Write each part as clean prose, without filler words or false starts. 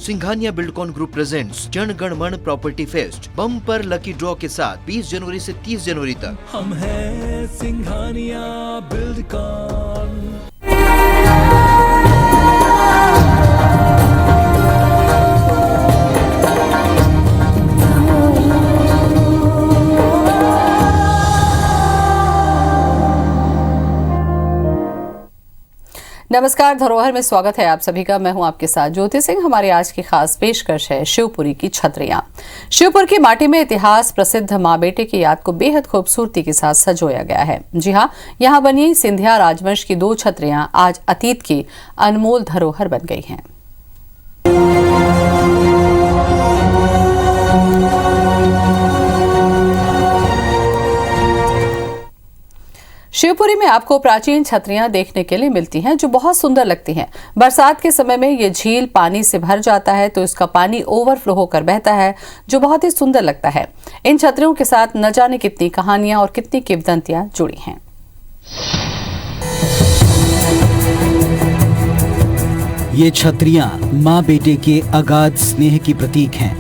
Singhania Buildcon group presents Jana Gana मन property fest bumper lucky draw के साथ 20 जनवरी से 30 जनवरी तक। हम हैं सिंघानिया बिल्डकॉन। नमस्कार, धरोहर में स्वागत है आप सभी का। मैं हूं आपके साथ ज्योति सिंह। हमारी आज की खास पेशकश है शिवपुरी की छतरियां। शिवपुर की माटी में इतिहास प्रसिद्ध मां बेटे की याद को बेहद खूबसूरती के साथ सजोया गया है। जी हां, यहां बनी सिंधिया राजवंश की 2 छतरियां आज अतीत की अनमोल धरोहर बन गई हैं। शिवपुरी में आपको प्राचीन छतरियां देखने के लिए मिलती हैं जो बहुत सुंदर लगती हैं। बरसात के समय में ये झील पानी से भर जाता है तो इसका पानी ओवरफ्लो होकर बहता है जो बहुत ही सुंदर लगता है। इन छतरियों के साथ न जाने कितनी कहानियां और कितनी किंवदंतियां जुड़ी हैं। ये छतरियां मां बेटे के अगाध स्नेह की प्रतीक हैं।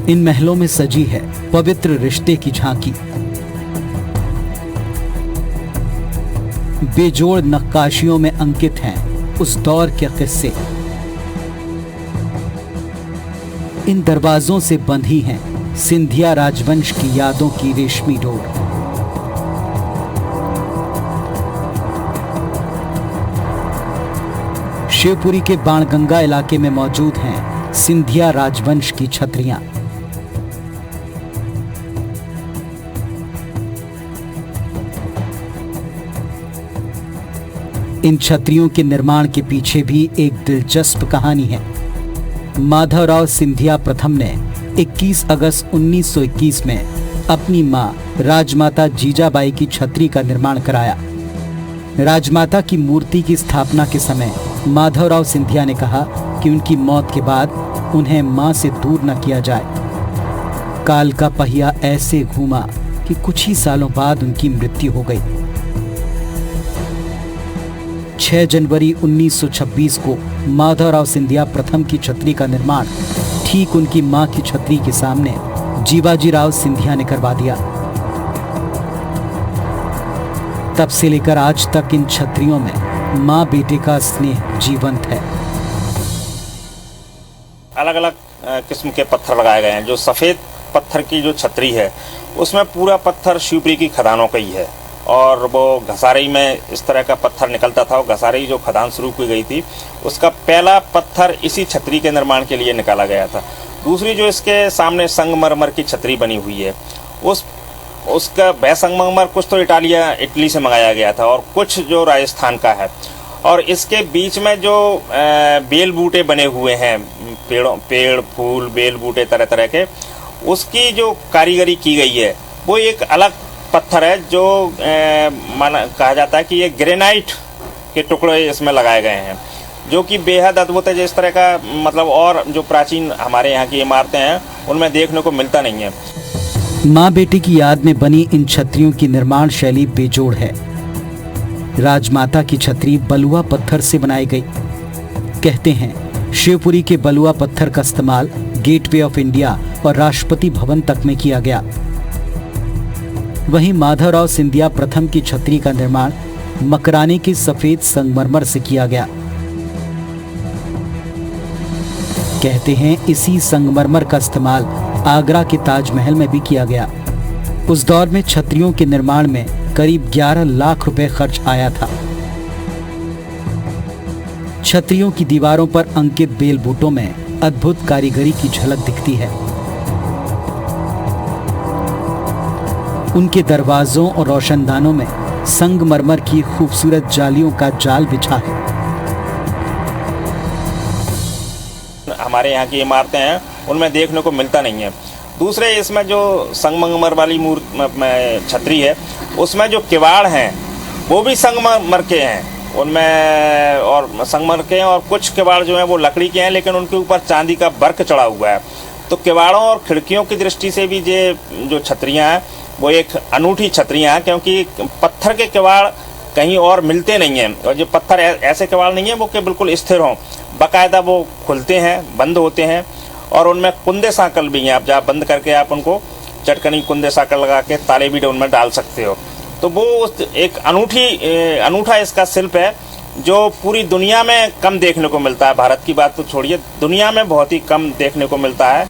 इन महलों में सजी है पवित्र रिश्ते की झांकी। बेजोड़ नक्काशियों में अंकित हैं उस दौर के किस्से। इन दरवाजों से बंधी हैं सिंधिया राजवंश की यादों की रेशमी डोर। शिवपुरी के बाणगंगा इलाके में मौजूद हैं सिंधिया राजवंश की छतरियां। इन छतरियों के निर्माण के पीछे भी एक दिलचस्प कहानी है। माधवराव सिंधिया प्रथम ने 21 अगस्त 1921 में अपनी मां राजमाता जीजाबाई की छतरी का निर्माण कराया। राजमाता की मूर्ति की स्थापना के समय माधवराव सिंधिया ने कहा कि उनकी मौत के बाद उन्हें मां से दूर न किया जाए। काल का पहिया ऐसे घूमा कि कुछ ही सालों बाद उनकी मृत्यु हो गई। 6 जनवरी 1926 को माधवराव सिंधिया प्रथम की छतरी का निर्माण ठीक उनकी मां की छतरी के सामने जीवाजीराव सिंधिया ने करवा दिया। तब से लेकर आज तक इन छतरियों में मां बेटे का स्नेह जीवंत है। अलग अलग किस्म के पत्थर लगाए गए हैं। जो सफ़ेद पत्थर की जो छतरी है उसमें पूरा पत्थर शिवपुरी की खदानों का ही है और वो घसारई में इस तरह का पत्थर निकलता था। और घसारई जो खदान शुरू की गई थी उसका पहला पत्थर इसी छतरी के निर्माण के लिए निकाला गया था। दूसरी जो इसके सामने संगमरमर की छतरी बनी हुई है उसका वह संगमरमर कुछ तो इटली से मंगाया गया था और कुछ जो राजस्थान का है। और इसके बीच में जो बेल बूटे बने हुए हैं, पेड़ फूल बेल बूटे तरह तरह के, उसकी जो कारीगरी की गई है वो एक अलग पत्थर है जो कहा जाता है कि ये ग्रेनाइट के टुकड़े इसमें लगाए गए हैं जो कि बेहद अद्भुत है। जिस तरह का मतलब और जो प्राचीन हमारे यहाँ की इमारतें हैं उनमें देखने को मिलता नहीं है। मां बेटे की याद में बनी इन छतरियों की निर्माण शैली बेजोड़ है। राजमाता की छतरी बलुआ पत्थर से बनाई गई। कहते हैं शिवपुरी के बलुआ पत्थर का इस्तेमाल गेटवे ऑफ इंडिया और राष्ट्रपति भवन तक में किया गया। वहीं माधवराव सिंधिया प्रथम की छतरी का निर्माण मकराने के सफेद संगमरमर से किया गया। कहते हैं इसी संगमरमर का इस्तेमाल आगरा के ताजमहल में भी किया गया। उस दौर में छतरियों के निर्माण में करीब 11 लाख रुपए खर्च आया था। छतरियों की दीवारों पर अंकित बेल बूटों में अद्भुत कारीगरी की झलक दिखती है। उनके दरवाजों और रोशनदानों में संगमरमर की खूबसूरत जालियों का जाल बिछा है। हमारे यहाँ की इमारतें हैं उनमें देखने को मिलता नहीं है। दूसरे इसमें जो संगमरमर वाली छतरी है उसमें जो किवाड़ हैं वो भी संगमरमर के हैं उनमें, और संगमरमर के हैं और कुछ किवाड़ जो हैं वो लकड़ी के हैं लेकिन उनके ऊपर चांदी का वर्क चढ़ा हुआ है। तो किवाड़ों और खिड़कियों की दृष्टि से भी ये जो छतरियाँ हैं वो एक अनूठी छतरियाँ हैं क्योंकि पत्थर के किवाड़ कहीं और मिलते नहीं हैं और जो पत्थर ऐसे किवाड़ नहीं है वो कि बिल्कुल स्थिर हों, बाकायदा वो खुलते हैं, बंद होते हैं, और उनमें कुंदे सांकल भी हैं। आप जहाँ बंद करके आप उनको चटकनी कुंदे सांकल लगा के ताले भी उनमें डाल सकते हो। तो वो एक अनूठा इसका शिल्प है जो पूरी दुनिया में कम देखने को मिलता है। भारत की बात तो छोड़िए, दुनिया में बहुत ही कम देखने को मिलता है।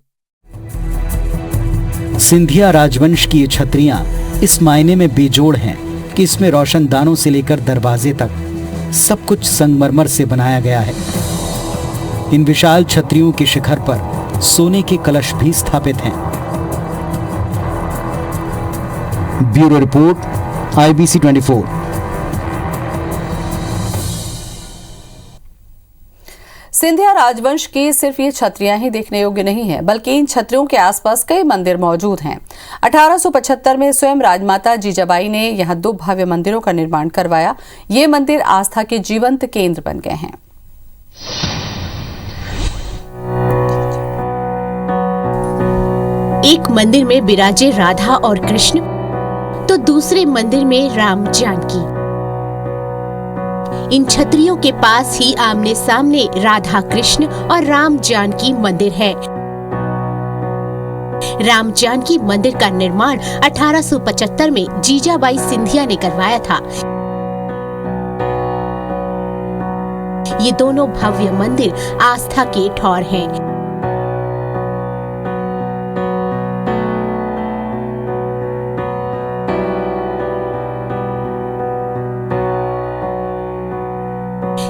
सिंधिया राजवंश की ये छतरियां इस मायने में बेजोड़ हैं कि इसमें रोशनदानों से लेकर दरवाजे तक सब कुछ संगमरमर से बनाया गया है। इन विशाल छतरियों के शिखर पर सोने के कलश भी स्थापित हैं। Bureau report, IBC 24। सिंधिया राजवंश की सिर्फ ये छतरियां ही देखने योग्य नहीं है, बल्कि इन छतरियों के आसपास कई मंदिर मौजूद हैं। 1875 में स्वयं राजमाता जीजाबाई ने यहाँ 2 भव्य मंदिरों का निर्माण करवाया। ये मंदिर आस्था के जीवंत केंद्र बन गए हैं। एक मंदिर में विराजे राधा और कृष्ण, तो दूसरे मंदिर में राम जानकी। इन छतरियों के पास ही आमने सामने राधा कृष्ण और राम जानकी मंदिर है। राम जानकी मंदिर का निर्माण 1875 में जीजाबाई सिंधिया ने करवाया था। ये दोनों भव्य मंदिर आस्था के ठौर हैं।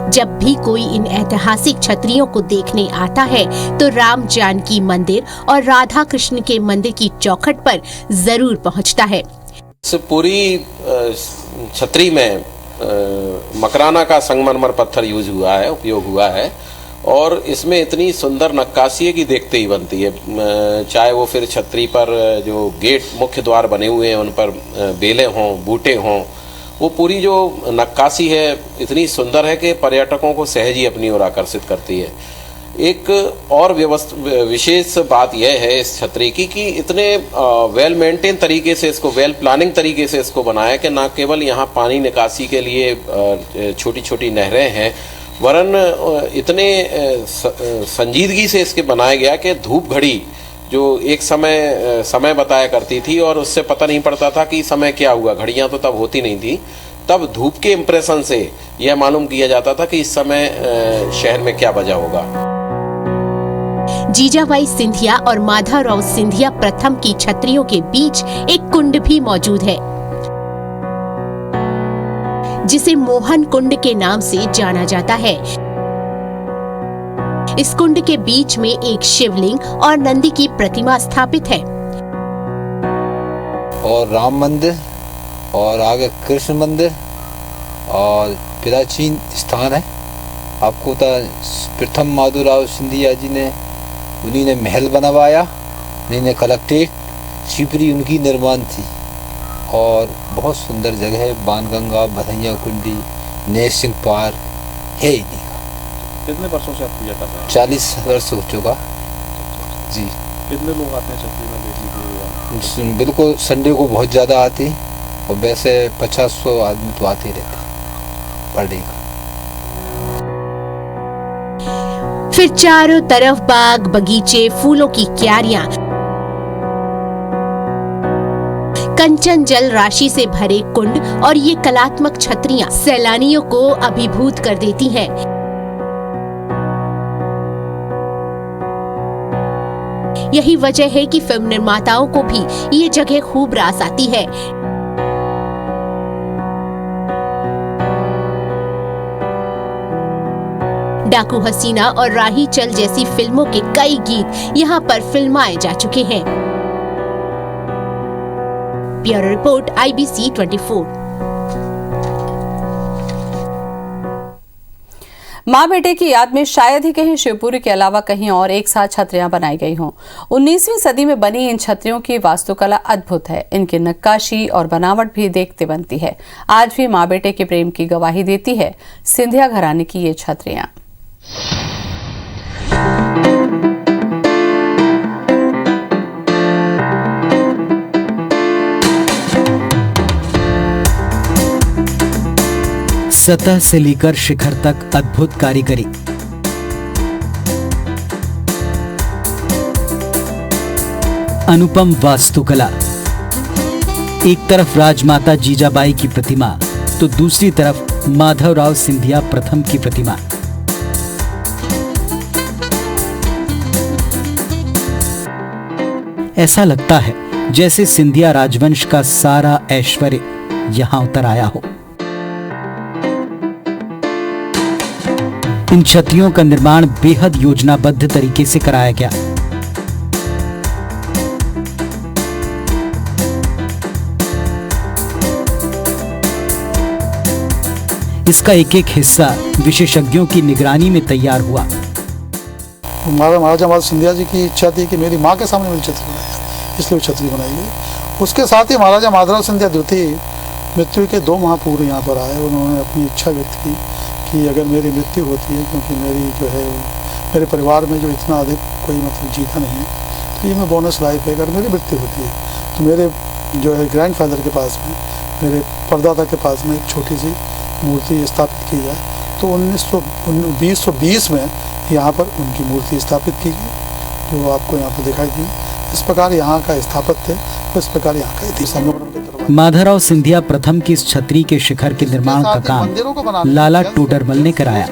जब भी कोई इन ऐतिहासिक छतरियों को देखने आता है तो राम जानकी मंदिर और राधा कृष्ण के मंदिर की चौखट पर जरूर पहुंचता है। इस पूरी छतरी में मकराना का संगमरमर पत्थर उपयोग हुआ है और इसमें इतनी सुंदर नक्काशी है कि देखते ही बनती है। चाहे वो फिर छतरी पर जो गेट मुख्य द्वार बने हुए हैं उन पर बेलें हों, बूटे हों, वो पूरी जो नक्काशी है इतनी सुंदर है कि पर्यटकों को सहज ही अपनी ओर आकर्षित करती है। एक और विशेष बात यह है इस छतरी की कि इतने वेल मेंटेन तरीके से इसको, वेल प्लानिंग तरीके से इसको बनाया कि ना केवल यहाँ पानी निकासी के लिए छोटी छोटी नहरें हैं, वरन इतने संजीदगी से इसके बनाया गया कि धूप घड़ी जो एक समय बताया करती थी और उससे पता नहीं पड़ता था कि समय क्या हुआ, घड़ियां तो तब होती नहीं थी, तब धूप के इंप्रेशन से यह मालूम किया जाता था कि इस समय शहर में क्या बजा होगा। जीजाबाई सिंधिया और माधवराव सिंधिया प्रथम की छतरियों के बीच एक कुंड भी मौजूद है, जिसे मोहन कुंड के नाम से जाना जाता है। इस कुंड के बीच में एक शिवलिंग और नंदी की प्रतिमा स्थापित है और राम मंदिर और आगे कृष्ण मंदिर और प्राचीन स्थान है। आपको तो प्रथम माधवराव सिंधिया जी ने उन्हीं ने महल बनवाया, उन्हीं ने कलेक्ट्रेट शिवपुरी उनकी निर्माण थी और बहुत सुंदर जगह है। बाणगंगा, भदैया कुंडी, नेर सिंह पार्क है। इन्हीं कितने वर्षों से आप पूजा कर रहे हैं? 40 वर्ष हो चुका जी। कितने लोग आते हैं छतरी में देखने के लिए? बिल्कुल संडे को बहुत ज़्यादा आते हैं और वैसे 50-100 आदमी तो आते रहते हैं पर डे। फिर चारों तरफ बाग बगीचे, फूलों की क्यारियां, कंचन जल राशि से भरे कुंड और ये कलात्मक छतरियां सैलानियों को अभिभूत कर देती हैं। यही वजह है कि फिल्म निर्माताओं को भी ये जगह खूब रास आती है। डाकू हसीना और राही चल जैसी फिल्मों के कई गीत यहाँ पर फिल्माए जा चुके हैं। Bureau report, IBC 24। मां बेटे की याद में शायद ही कहीं शिवपुरी के अलावा कहीं और एक साथ छतरियां बनाई गई हों। 19वीं सदी में बनी इन छतरियों की वास्तुकला अद्भुत है। इनकी नक्काशी और बनावट भी देखते बनती है। आज भी मां बेटे के प्रेम की गवाही देती है सिंधिया घराने की ये छतरियां। सतह से लेकर शिखर तक अद्भुत कारीगरी, अनुपम वास्तुकला। एक तरफ राजमाता जीजाबाई की प्रतिमा तो दूसरी तरफ माधवराव सिंधिया प्रथम की प्रतिमा। ऐसा लगता है जैसे सिंधिया राजवंश का सारा ऐश्वर्य यहां उतर आया हो। इन छतरियों का निर्माण बेहद योजनाबद्ध तरीके से कराया गया। इसका एक एक हिस्सा विशेषज्ञों की निगरानी में तैयार हुआ। महाराजा माधव सिंधिया जी की इच्छा थी कि मेरी माँ के सामने मेरी छतरी बनाई, इसलिए वो छतरी बनाई गई। उसके साथ ही महाराजा माधवराव सिंधिया द्वितीय मृत्यु के 2 माह पूर्व यहाँ पर आए। उन्होंने अपनी इच्छा व्यक्त की कि अगर मेरी मृत्यु होती है, क्योंकि मेरी जो है मेरे परिवार में जो इतना अधिक कोई मतलब जीता नहीं है, तो ये मैं बोनस लाइफ है, अगर मेरी मृत्यु होती है तो मेरे जो है ग्रैंडफादर के पास में, मेरे परदादा के पास में एक छोटी सी मूर्ति स्थापित की जाए। तो 2020 में यहाँ पर उनकी मूर्ति स्थापित की गई, जो आपको यहाँ पर दिखाई दी। इस प्रकार यहाँ का स्थापत्य, इस प्रकार यहाँ का इतिहास। माधवराव सिंधिया प्रथम की इस छतरी के शिखर के निर्माण का काम लाला टोडरमल ने कराया।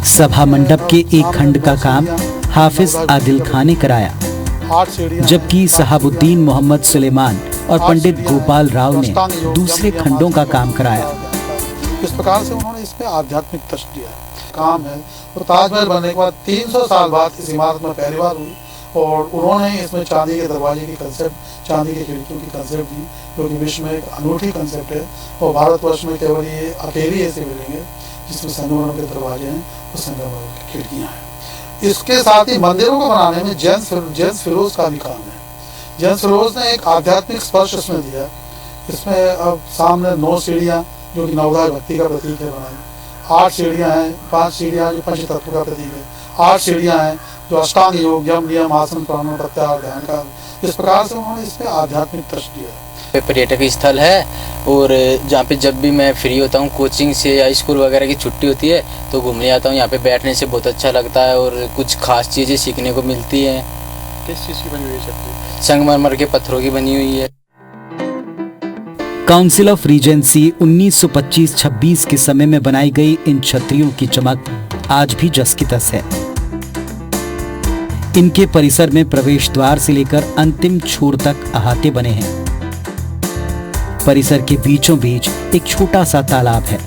सभा मंडप के एक खंड का काम हाफिज आदिल खान ने कराया, जबकि सहाबुद्दीन मोहम्मद सुलेमान और पंडित गोपाल राव ने दूसरे खंडों का काम कराया। इस प्रकार से उन्होंने इसमें आध्यात्मिक तश दिया काम है। और ताजमहल बनने के बाद 300 साल बाद इस इमारत में पहली बार हुई, और उन्होंने इसमें चांदी के दरवाजे की कंसेप्ट, चांदी की खिड़कियों की कंसेप्ट दी, जो कि विश्व में एक अनूठी कंसेप्ट है। और भारतवर्ष में केवल ये अकेली ऐसी बिल्डिंग है जिसमें संगमरमर के दरवाजे हैं और संगमरमर की खिड़कियाँ हैं। इसके साथ ही मंदिरों को बनाने में जेम्स फिरोज का भी काम है। जेम्स फिरोज ने एक आध्यात्मिक स्पर्श इसमें दिया। इसमें अब सामने 9 सीढ़ियाँ जो कि नवोदय भक्ति का प्रतीक है बनाई, 8 सीढ़ियाँ हैं, 5 सीढ़ियाँ जो पंचतत्व का प्रतीक है, 8 सीढ़ियाँ हैं जो अष्टांग योग, यम, नियम, आसन, प्राणायाम, प्रत्याहार, ध्यान का। इस प्रकार से उन्होंने इसमें आध्यात्मिक तर्ज दिया है। पर्यटक स्थल है, और जहाँ पे जब भी मैं फ्री होता हूँ, कोचिंग से या स्कूल वगैरह की छुट्टी होती है तो घूमने आता हूँ। यहाँ पे बैठने से बहुत अच्छा लगता है और कुछ खास चीज़ें सीखने को मिलती हैं। किस चीज़ की बनी हुई है? संगमरमर के पत्थरों की बनी हुई है। काउंसिल ऑफ रीजेंसी 1925-26 के समय में बनाई गई इन छतरियों की चमक आज भी जस की तस है। इनके परिसर में प्रवेश द्वार से लेकर अंतिम छोर तक अहाते बने हैं। परिसर के बीचों बीच एक छोटा सा तालाब है।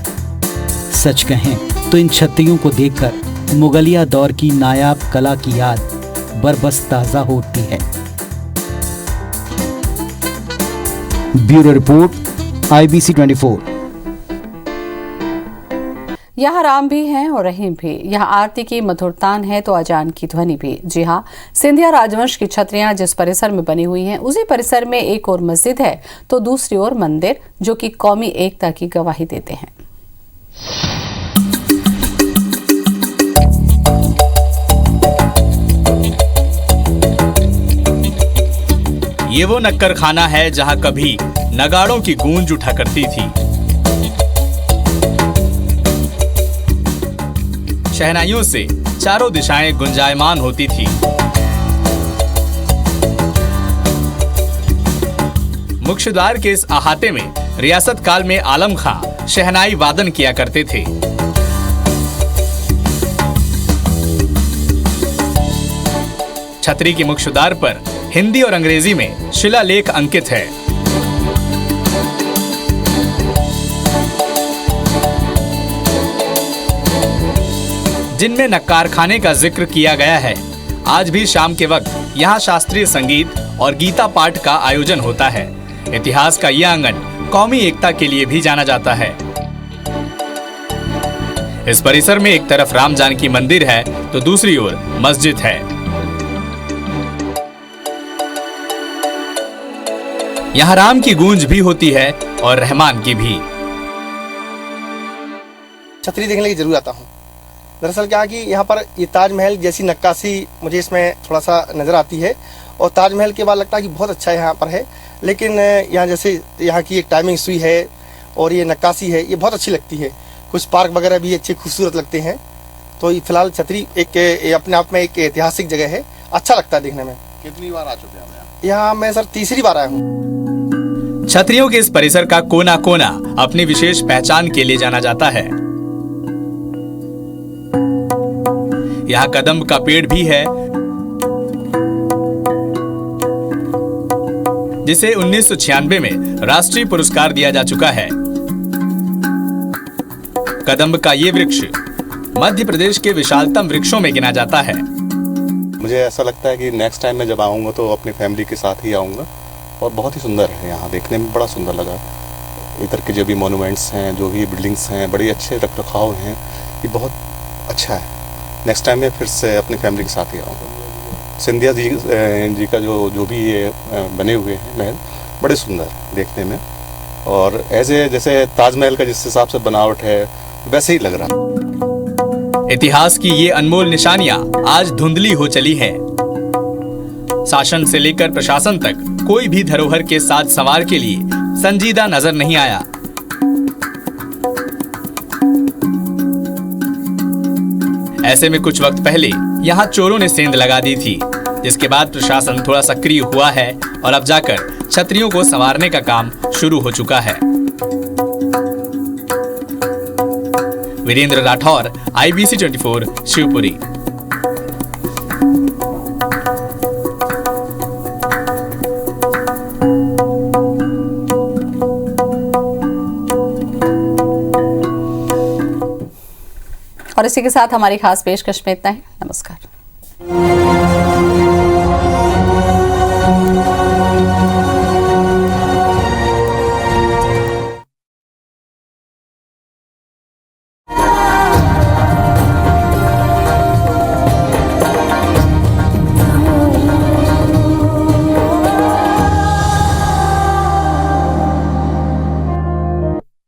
सच कहें तो इन छतरियों को देखकर मुगलिया दौर की नायाब कला की याद बरबस ताजा होती है। Bureau report, IBC 24। यहाँ राम भी हैं और रहीम भी, यहाँ आरती की मधुर तान है तो अजान की ध्वनि भी। जी हाँ, सिंधिया राजवंश की छतरियां जिस परिसर में बनी हुई हैं, उसी परिसर में एक और मस्जिद है तो दूसरी ओर मंदिर, जो कि कौमी एकता की गवाही देते हैं। ये वो नक्कर खाना है जहां कभी नगाड़ों की गूंज उठा करती थी। शहनाइयों से चारों दिशाएं गुंजायमान होती थी। मुख्य द्वार के इस अहाते में रियासत काल में आलम खां शहनाई वादन किया करते थे। छतरी के मुख्य द्वार पर हिंदी और अंग्रेजी में शिलालेख अंकित है। जिनमें नक्कार खाने का जिक्र किया गया है। आज भी शाम के वक्त यहाँ शास्त्रीय संगीत और गीता पाठ का आयोजन होता है। इतिहास का यह आंगन कौमी एकता के लिए भी जाना जाता है। इस परिसर में एक तरफ राम जानकी मंदिर है तो दूसरी ओर मस्जिद है। यहाँ राम की गूंज भी होती है और रहमान की भी। छतरी देखने की जरूर आता हूँ। दरअसल क्या कि यहाँ पर ये ताजमहल जैसी नक्काशी मुझे इसमें थोड़ा सा नज़र आती है, और ताजमहल के बाद लगता है कि बहुत अच्छा यहाँ पर है। लेकिन यहाँ जैसे यहाँ की एक टाइमिंग सुई है और ये नक्काशी है, ये बहुत अच्छी लगती है। कुछ पार्क वगैरह भी अच्छे खूबसूरत लगते हैं। तो फिलहाल छतरी एक अपने आप में एक ऐतिहासिक जगह है, अच्छा लगता है देखने में। कितनी बार आ चुके हैं यहाँ मैं सर तीसरी बार आया हूँ। छतरियों के इस परिसर का कोना कोना अपनी विशेष पहचान के लिए जाना जाता है। यहाँ कदम्ब का पेड़ भी है, जिसे 1996 में राष्ट्रीय पुरस्कार दिया जा चुका है। कदम्ब का ये वृक्ष मध्य प्रदेश के विशालतम वृक्षों में गिना जाता है। मुझे ऐसा लगता है कि नेक्स्ट टाइम मैं जब आऊँगा तो अपनी फैमिली के साथ ही आऊँगा, और बहुत ही सुंदर है यहाँ, देखने में बड़ा सुंदर लगा। इधर के जो भी मोनूमेंट्स हैं, जो भी बिल्डिंग्स हैं, बड़े अच्छे रख रखाव हैं, ये बहुत अच्छा है। नेक्स्ट टाइम मैं फिर से अपनी फैमिली के साथ ही आऊँगा। सिंधिया जी का जो भी ये बने हुए हैं महल, बड़े सुंदर है देखने में, और जैसे ताजमहल का जिस हिसाब से बनावट है वैसे ही लग रहा। इतिहास की ये अनमोल निशानियां आज धुंधली हो चली हैं। शासन से लेकर प्रशासन तक कोई भी धरोहर के साथ संवार के लिए संजीदा नजर नहीं आया। ऐसे में कुछ वक्त पहले यहाँ चोरों ने सेंध लगा दी थी, जिसके बाद प्रशासन थोड़ा सक्रिय हुआ है और अब जाकर छतरियों को संवारने का काम शुरू हो चुका है। वीरेंद्र राठौर, IBC 24, शिवपुरी। और इसी के साथ हमारी खास पेशकश में इतना ही। नमस्कार।